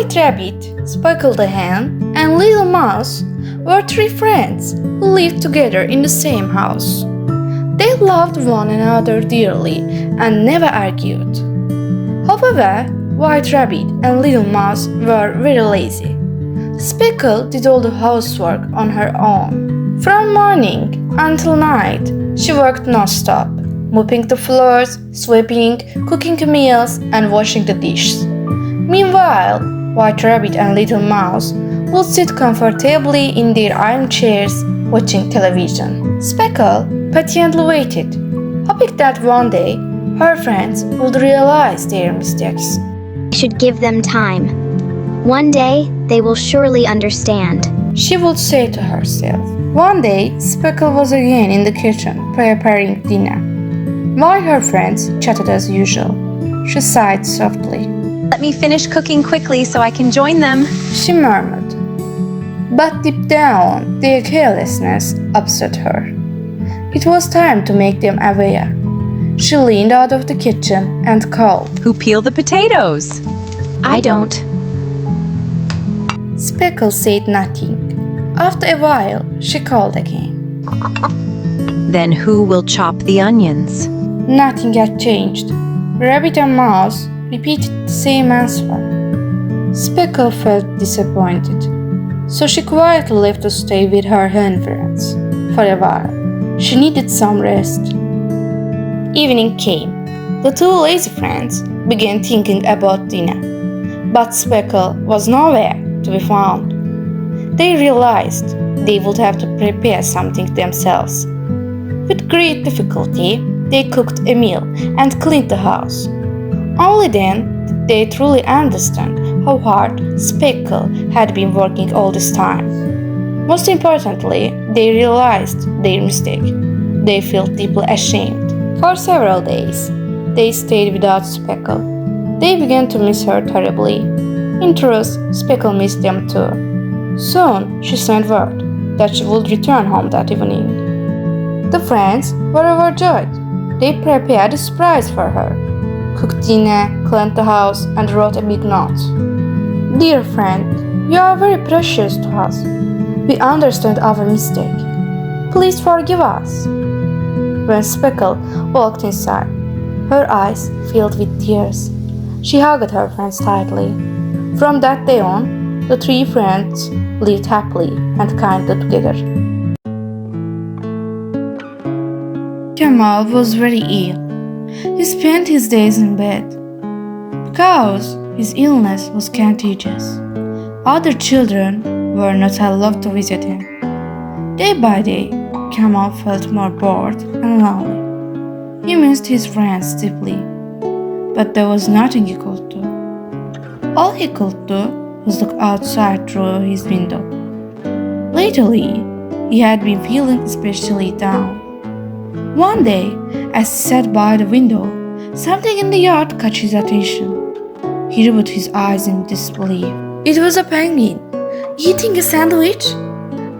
White Rabbit, Speckle the Hen, and Little Mouse were three friends who lived together in the same house. They loved one another dearly and never argued. However, White Rabbit and Little Mouse were very lazy. Speckle did all the housework on her own. From morning until night, she worked non-stop, mopping the floors, sweeping, cooking meals, and washing the dishes. Meanwhile, White Rabbit and Little Mouse would sit comfortably in their armchairs watching television. Speckle patiently waited, hoping that one day her friends would realize their mistakes. I should give them time. One day, they will surely understand. She would say to herself. One day, Speckle was again in the kitchen preparing dinner. While her friends chatted as usual, she sighed softly. Let me finish cooking quickly so I can join them, she murmured. But deep down, their carelessness upset her. It was time to make them aware. She leaned out of the kitchen and called. Who peel the potatoes? I don't. Speckle said nothing. After a while, she called again. Then who will chop the onions? Nothing had changed. Rabbit and Mouse repeated the same answer. Speckle felt disappointed, so she quietly left to stay with her hen friends. For a while, she needed some rest. Evening came. The two lazy friends began thinking about dinner, but Speckle was nowhere to be found. They realized they would have to prepare something themselves. With great difficulty, they cooked a meal and cleaned the house. Only then did they truly understand how hard Speckle had been working all this time. Most importantly, they realized their mistake. They felt deeply ashamed. For several days, they stayed without Speckle. They began to miss her terribly. In truth, Speckle missed them too. Soon, she sent word that she would return home that evening. The friends were overjoyed. They prepared a surprise for her, cooked dinner, cleaned the house, and wrote a big note. Dear friend, you are very precious to us. We understand our mistake. Please forgive us. When Speckle walked inside, her eyes filled with tears. She hugged her friends tightly. From that day on, the three friends lived happily and kindly together. Kemal was very ill. He spent his days in bed. Because his illness was contagious, other children were not allowed to visit him. Day by day, Kemal felt more bored and lonely. He missed his friends deeply, but there was nothing he could do. All he could do was look outside through his window. Lately, he had been feeling especially down. One day, as he sat by the window, something in the yard caught his attention. He rubbed his eyes in disbelief. It was a penguin, eating a sandwich.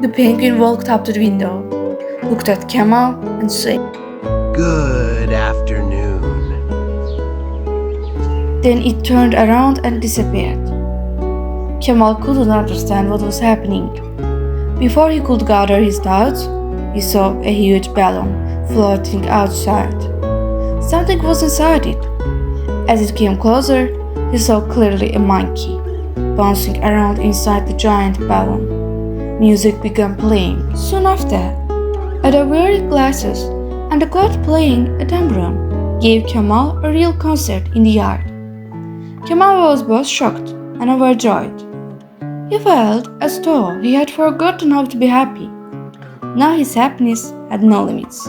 The penguin walked up to the window, looked at Kemal, and said, Good afternoon. Then it turned around and disappeared. Kemal couldn't understand what was happening. Before he could gather his thoughts, he saw a huge balloon floating outside. Something was inside it. As it came closer, he saw clearly a monkey bouncing around inside the giant balloon. Music began playing soon after. Ada wearing glasses and a god playing a tambourine gave Kemal a real concert in the yard. Kemal was both shocked and overjoyed. He felt as though he had forgotten how to be happy. Now his happiness had no limits.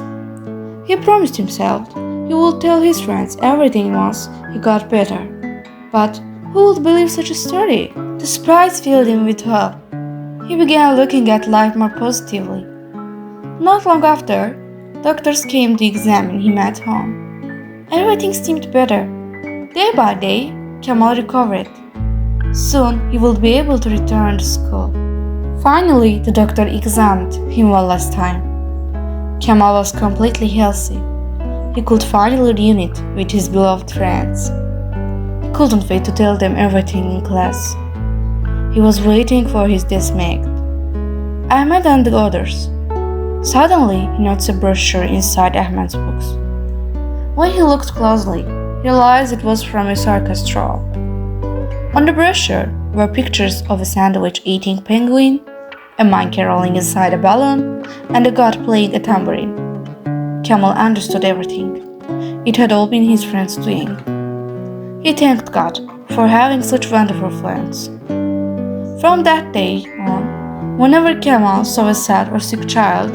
He promised himself he would tell his friends everything once he got better. But who would believe such a story? The surprise filled him with hope. He began looking at life more positively. Not long after, doctors came to examine him at home. Everything seemed better. Day by day, Kemal recovered. Soon he would be able to return to school. Finally, the doctor examined him one last time. Kemal was completely healthy. He could finally reunite with his beloved friends. He couldn't wait to tell them everything in class. He was waiting for his dismay. Ahmed and the others. Suddenly, he noticed a brochure inside Ahmed's books. When he looked closely, he realized it was from a circus troupe. On the brochure were pictures of a sandwich-eating penguin, a monkey rolling inside a balloon, and a god playing a tambourine. Camel understood everything. It had all been his friend's doing. He thanked God for having such wonderful friends. From that day on, whenever Camel saw a sad or sick child,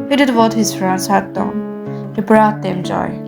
he did what his friends had done. He brought them joy.